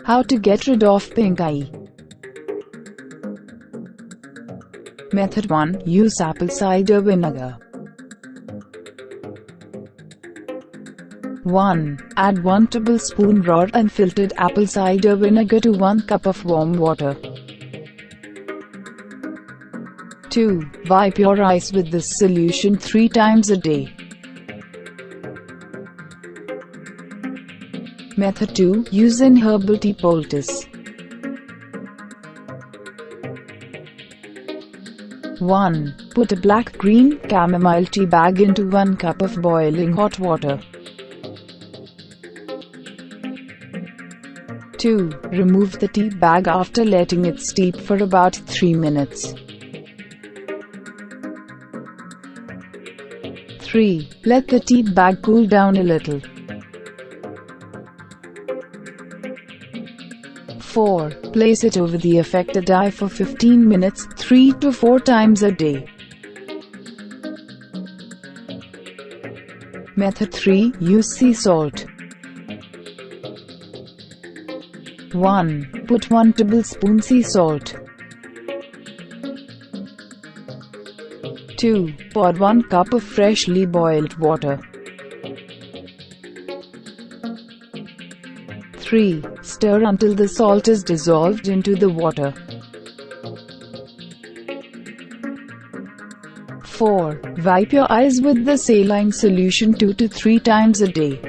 How to get rid of pink eye. Method 1. Use apple cider vinegar. 1. Add 1 tablespoon raw unfiltered apple cider vinegar to 1 cup of warm water. 2. Wipe your eyes with this solution 3 times a day. Method 2. Use an herbal tea poultice. 1. Put a black-green chamomile tea bag into 1 cup of boiling hot water. 2. Remove the tea bag after letting it steep for about 3 minutes. 3. Let the tea bag cool down a little. 4. Place it over the affected eye for 15 minutes, 3 to 4 times a day. Method 3. Use sea salt. 1. Put 1 tablespoon sea salt. 2. Pour 1 cup of freshly boiled water. 3. Stir until the salt is dissolved into the water. 4. Wipe your eyes with the saline solution 2 to 3 times a day.